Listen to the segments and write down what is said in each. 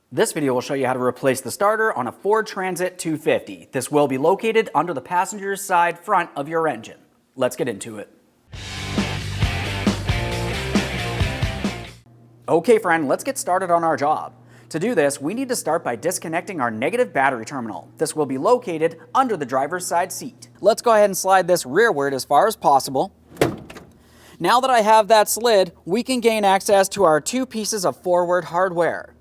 This video will show you how to replace the starter on a Ford Transit-250. This will be located under the passenger's side front of your engine. Let's get into it. Okay friend, let's get started on our job. To do this, we need to start by disconnecting our negative battery terminal. This will be located under the driver's side seat. Let's go ahead and slide this rearward as far as possible. Now that I have that slid, we can gain access to our two pieces of forward hardware.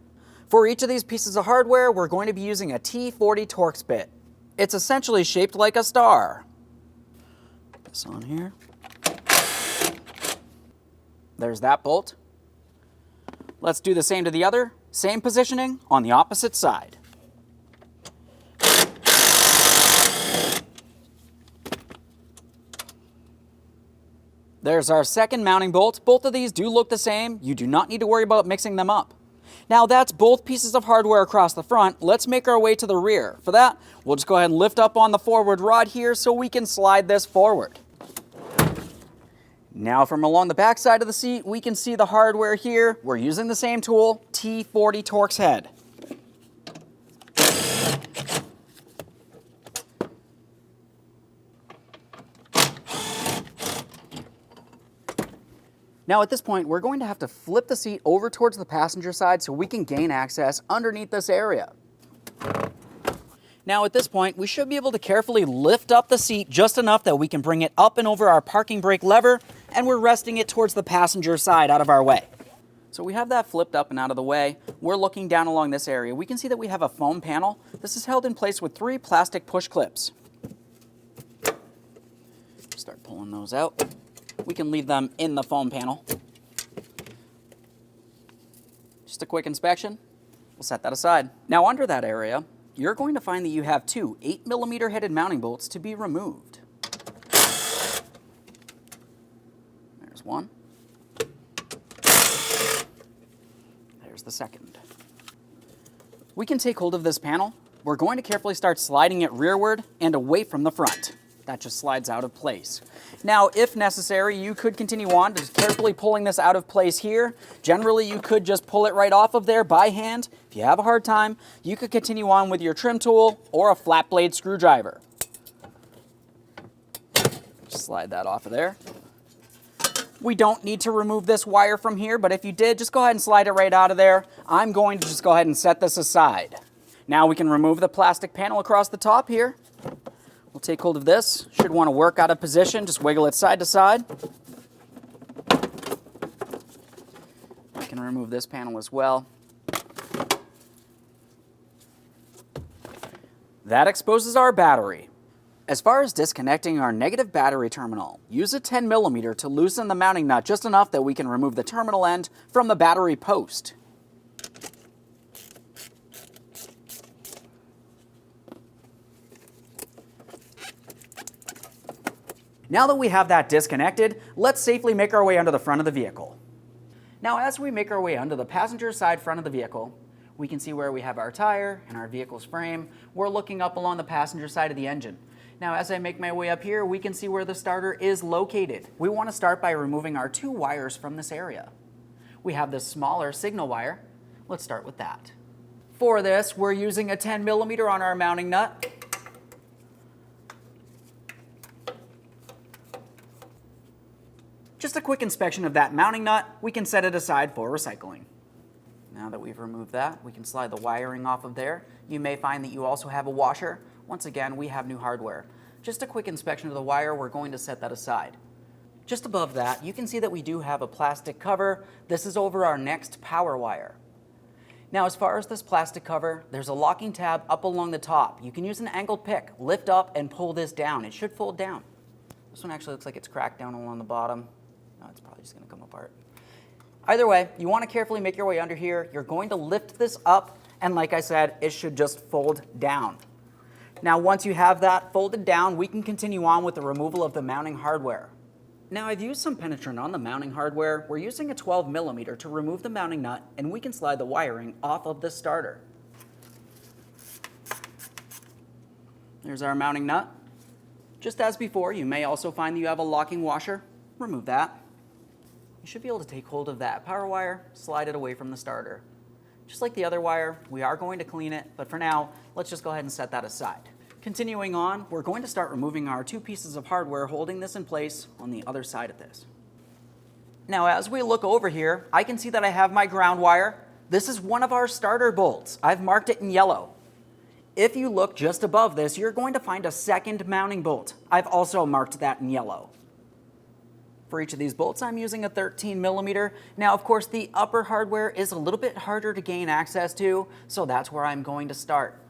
For each of these pieces of hardware, we're going to be using a T40 Torx bit. It's essentially shaped like a star. Put this on here. There's that bolt. Let's do the same to the other. Same positioning on the opposite side. There's our second mounting bolt. Both of these do look the same. You do not need to worry about mixing them up. Now that's both pieces of hardware across the front. Let's make our way to the rear. For that, we'll just go ahead and lift up on the forward rod here so we can slide this forward. Now from along the back side of the seat, we can see the hardware here. We're using the same tool, T40 Torx head. Now at this point, we're going to have to flip the seat over towards the passenger side so we can gain access underneath this area. Now at this point, we should be able to carefully lift up the seat just enough that we can bring it up and over our parking brake lever, and we're resting it towards the passenger side out of our way. So we have that flipped up and out of the way. We're looking down along this area. We can see that we have a foam panel. This is held in place with 3 plastic push clips. Start pulling those out. We can leave them in the foam panel. Just a quick inspection. We'll set that aside. Now under that area, you're going to find that you have 2 8mm headed mounting bolts to be removed. There's one. There's the second. We can take hold of this panel. We're going to carefully start sliding it rearward and away from the front. That just slides out of place. Now, if necessary, you could continue on just carefully pulling this out of place here. Generally, you could just pull it right off of there by hand. If you have a hard time, you could continue on with your trim tool or a flat blade screwdriver. Just slide that off of there. We don't need to remove this wire from here, but if you did, just go ahead and slide it right out of there. I'm going to just go ahead and set this aside. Now we can remove the plastic panel across the top here. We'll take hold of this. Should want to work out of position. Just wiggle it side to side. We can remove this panel as well. That exposes our battery. As far as disconnecting our negative battery terminal, use a 10mm to loosen the mounting nut just enough that we can remove the terminal end from the battery post. Now that we have that disconnected, let's safely make our way under the front of the vehicle. Now as we make our way under the passenger side front of the vehicle, we can see where we have our tire and our vehicle's frame. We're looking up along the passenger side of the engine. Now as I make my way up here, we can see where the starter is located. We want to start by removing our 2 wires from this area. We have this smaller signal wire. Let's start with that. For this, we're using a 10mm on our mounting nut. Just a quick inspection of that mounting nut, we can set it aside for recycling. Now that we've removed that, we can slide the wiring off of there. You may find that you also have a washer. Once again, we have new hardware. Just a quick inspection of the wire, we're going to set that aside. Just above that, you can see that we do have a plastic cover. This is over our next power wire. Now as far as this plastic cover, there's a locking tab up along the top. You can use an angled pick, lift up and pull this down. It should fold down. This one actually looks like it's cracked down along the bottom. No, it's probably just going to come apart. Either way, you want to carefully make your way under here. You're going to lift this up, and like I said, it should just fold down. Now, once you have that folded down, we can continue on with the removal of the mounting hardware. Now, I've used some penetrant on the mounting hardware. We're using a 12mm to remove the mounting nut, and we can slide the wiring off of the starter. There's our mounting nut. Just as before, you may also find that you have a locking washer. Remove that. You should be able to take hold of that power wire, slide it away from the starter. Just like the other wire, we are going to clean it, but for now, let's just go ahead and set that aside. Continuing on, we're going to start removing our 2 pieces of hardware holding this in place on the other side of this. Now, as we look over here, I can see that I have my ground wire. This is one of our starter bolts. I've marked it in yellow. If you look just above this, you're going to find a second mounting bolt. I've also marked that in yellow. For each of these bolts, I'm using a 13 millimeter. Now, of course, the upper hardware is a little bit harder to gain access to, so that's where I'm going to start.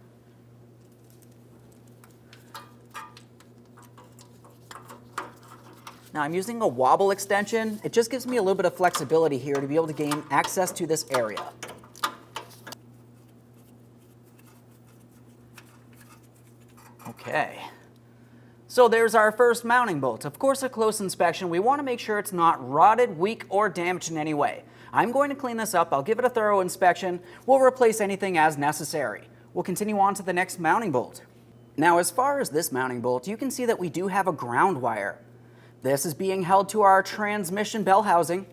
Now, I'm using a wobble extension. It just gives me a little bit of flexibility here to be able to gain access to this area. Okay. So there's our first mounting bolt. Of course, a close inspection, we want to make sure it's not rotted, weak, or damaged in any way. I'm going to clean this up. I'll give it a thorough inspection. We'll replace anything as necessary. We'll continue on to the next mounting bolt. Now, as far as this mounting bolt, you can see that we do have a ground wire. This is being held to our transmission bell housing.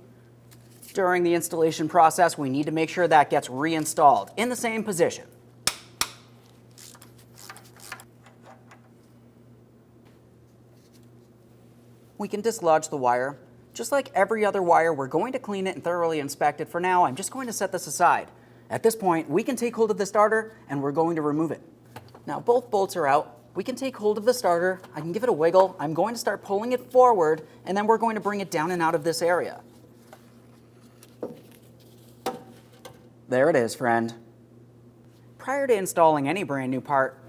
During the installation process, we need to make sure that gets reinstalled in the same position. We can dislodge the wire. Just like every other wire, we're going to clean it and thoroughly inspect it. For now, I'm just going to set this aside. At this point, we can take hold of the starter and we're going to remove it. Now, both bolts are out. We can take hold of the starter. I can give it a wiggle. I'm going to start pulling it forward, and then we're going to bring it down and out of this area. There it is, friend. Prior to installing any brand new part,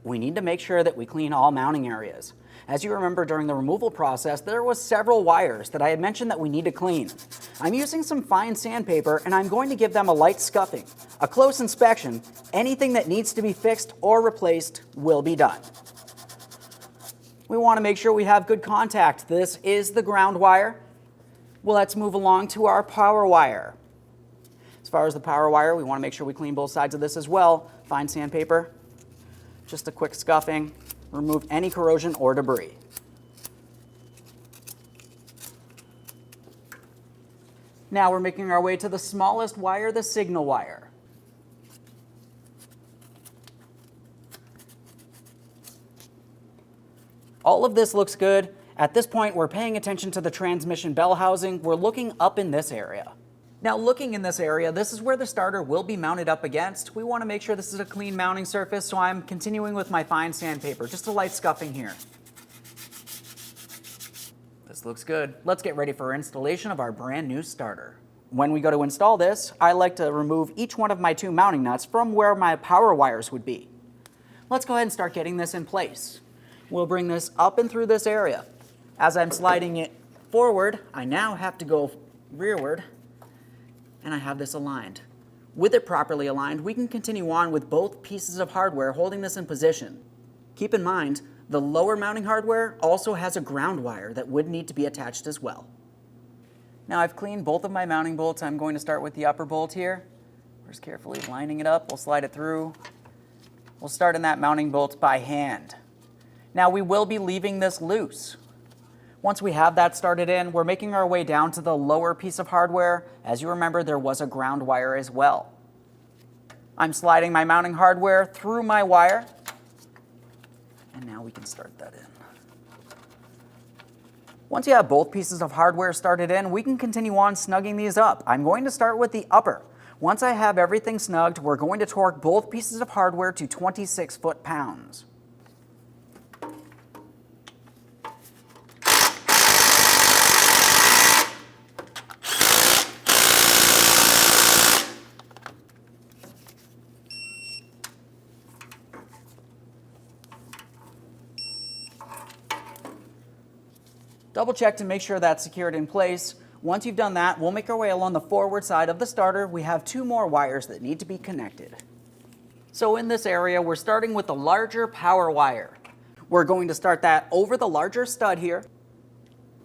we need to make sure that we clean all mounting areas. As you remember, during the removal process, there was several wires that I had mentioned that we need to clean. I'm using some fine sandpaper, and I'm going to give them a light scuffing. A close inspection, anything that needs to be fixed or replaced will be done. We want to make sure we have good contact. This is the ground wire. Well, let's move along to our power wire. As far as the power wire, we want to make sure we clean both sides of this as well. Fine sandpaper, just a quick scuffing. Remove any corrosion or debris. Now we're making our way to the smallest wire, the signal wire. All of this looks good. At this point, we're paying attention to the transmission bell housing. We're looking up in this area. Now, looking in this area, this is where the starter will be mounted up against. We want to make sure this is a clean mounting surface, so I'm continuing with my fine sandpaper, just a light scuffing here. This looks good. Let's get ready for installation of our brand new starter. When we go to install this, I like to remove each one of my 2 mounting nuts from where my power wires would be. Let's go ahead and start getting this in place. We'll bring this up and through this area. As I'm sliding it forward, I now have to go rearward, and I have this aligned. With it properly aligned, we can continue on with both pieces of hardware holding this in position. Keep in mind, the lower mounting hardware also has a ground wire that would need to be attached as well. Now I've cleaned both of my mounting bolts. I'm going to start with the upper bolt here. We're just carefully lining it up. We'll slide it through. We'll start in that mounting bolt by hand. Now we will be leaving this loose. Once we have that started in, we're making our way down to the lower piece of hardware. As you remember, there was a ground wire as well. I'm sliding my mounting hardware through my wire, and now we can start that in. Once you have both pieces of hardware started in, we can continue on snugging these up. I'm going to start with the upper. Once I have everything snugged, we're going to torque both pieces of hardware to 26 foot-pounds. Double check to make sure that's secured in place. Once you've done that, we'll make our way along the forward side of the starter. We have 2 more wires that need to be connected. So in this area, we're starting with the larger power wire. We're going to start that over the larger stud here.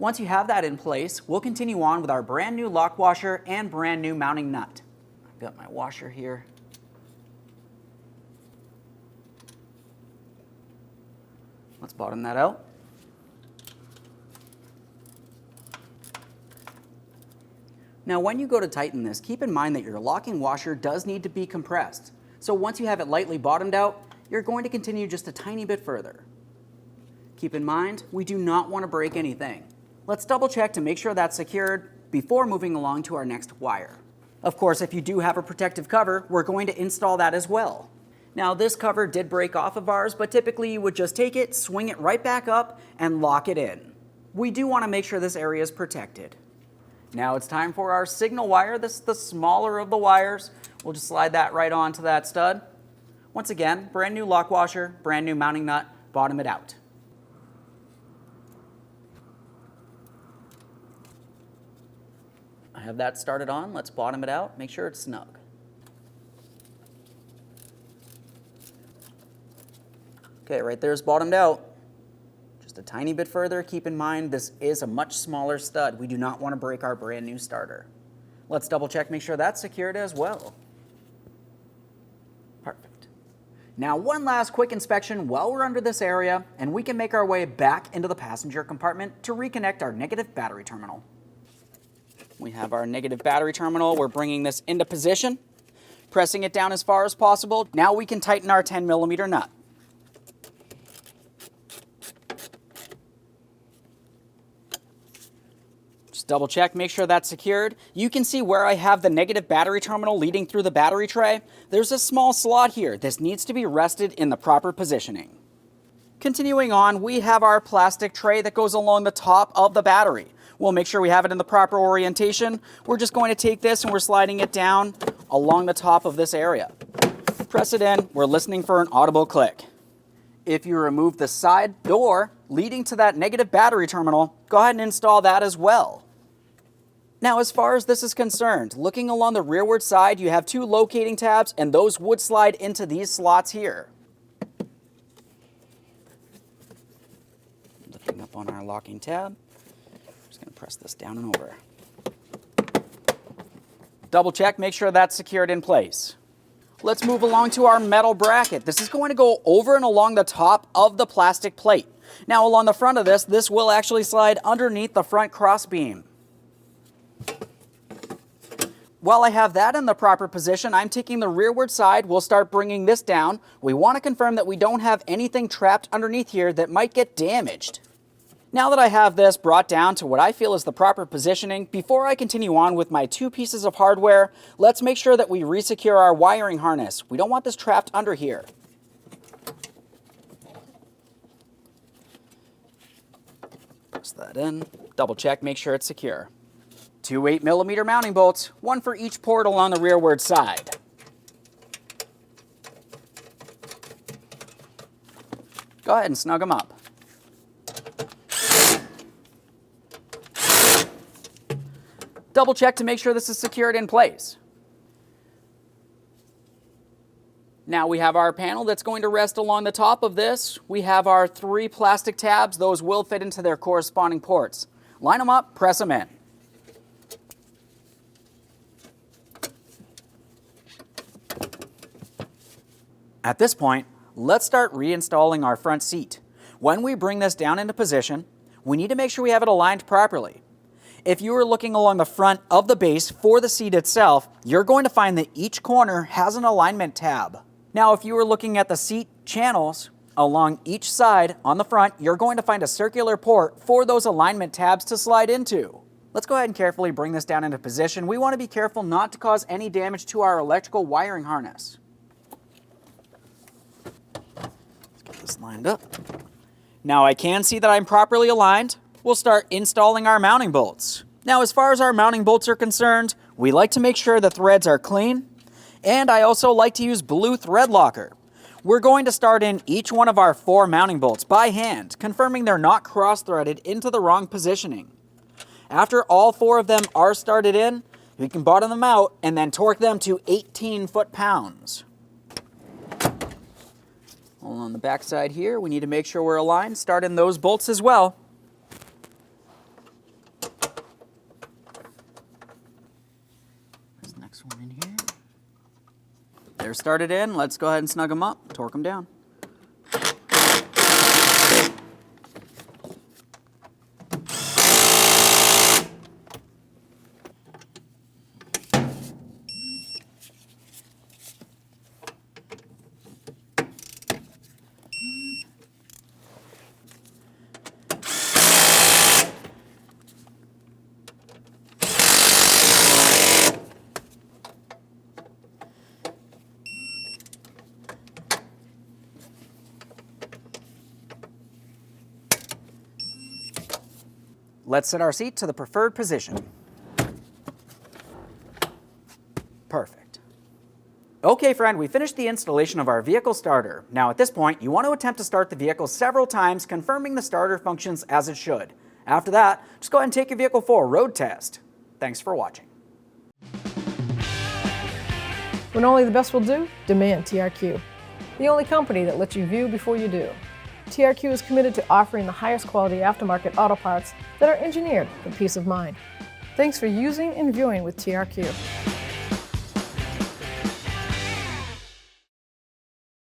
Once you have that in place, we'll continue on with our brand new lock washer and brand new mounting nut. I've got my washer here. Let's bottom that out. Now when you go to tighten this, keep in mind that your locking washer does need to be compressed. So once you have it lightly bottomed out, you're going to continue just a tiny bit further. Keep in mind, we do not want to break anything. Let's double check to make sure that's secured before moving along to our next wire. Of course, if you do have a protective cover, we're going to install that as well. Now this cover did break off of ours, but typically you would just take it, swing it right back up, and lock it in. We do want to make sure this area is protected. Now it's time for our signal wire. This is the smaller of the wires. We'll just slide that right onto that stud. Once again, brand new lock washer, brand new mounting nut, bottom it out. I have that started on. Let's bottom it out. Make sure it's snug. Okay, right there is bottomed out. Just a tiny bit further. Keep in mind this is a much smaller stud. We do not want to break our brand new starter. Let's double check, make sure that's secured as well. Perfect. Now one last quick inspection while we're under this area, and we can make our way back into the passenger compartment to reconnect our negative battery terminal. We have our negative battery terminal. We're bringing this into position, pressing it down as far as possible. Now we can tighten our 10mm nut. Just double check, make sure that's secured. You can see where I have the negative battery terminal leading through the battery tray. There's a small slot here. This needs to be rested in the proper positioning. Continuing on, we have our plastic tray that goes along the top of the battery. We'll make sure we have it in the proper orientation. We're just going to take this and we're sliding it down along the top of this area. Press it in. We're listening for an audible click. If you remove the side door leading to that negative battery terminal, go ahead and install that as well. Now, as far as this is concerned, looking along the rearward side, you have two locating tabs, and those would slide into these slots here. Looking up on our locking tab. Just going to press this down and over. Double check, make sure that's secured in place. Let's move along to our metal bracket. This is going to go over and along the top of the plastic plate. Now along the front of this will actually slide underneath the front cross beam. While I have that in the proper position, I'm taking the rearward side. We'll start bringing this down. We want to confirm that we don't have anything trapped underneath here that might get damaged. Now that I have this brought down to what I feel is the proper positioning, before I continue on with my two pieces of hardware, let's make sure that we resecure our wiring harness. We don't want this trapped under here. Press that in, double check, make sure it's secure. Two 8mm mounting bolts, one for each port along the rearward side. Go ahead and snug them up. Double check to make sure this is secured in place. Now we have our panel that's going to rest along the top of this. We have our three plastic tabs. Those will fit into their corresponding ports. Line them up, press them in. At this point, let's start reinstalling our front seat. When we bring this down into position, we need to make sure we have it aligned properly. If you are looking along the front of the base for the seat itself, you're going to find that each corner has an alignment tab. Now, if you are looking at the seat channels along each side on the front, you're going to find a circular port for those alignment tabs to slide into. Let's go ahead and carefully bring this down into position. We want to be careful not to cause any damage to our electrical wiring harness. Let's get this lined up. Now I can see that I'm properly aligned. We'll start installing our mounting bolts. Now, as far as our mounting bolts are concerned, we like to make sure the threads are clean, and I also like to use blue thread locker. We're going to start in each one of our 4 mounting bolts by hand, confirming they're not cross-threaded into the wrong positioning. After all 4 of them are started in, we can bottom them out and then torque them to 18 foot-pounds. On the back side here, we need to make sure we're aligned. Start in those bolts as well. One in here. They're started in. Let's go ahead and snug them up, torque them down. Let's set our seat to the preferred position. Perfect. Okay, friend, we finished the installation of our vehicle starter. Now at this point, you want to attempt to start the vehicle several times, confirming the starter functions as it should. After that, just go ahead and take your vehicle for a road test. Thanks for watching. When only the best will do, demand TRQ. The only company that lets you view before you do. TRQ is committed to offering the highest quality aftermarket auto parts that are engineered for peace of mind. Thanks for using and viewing with TRQ.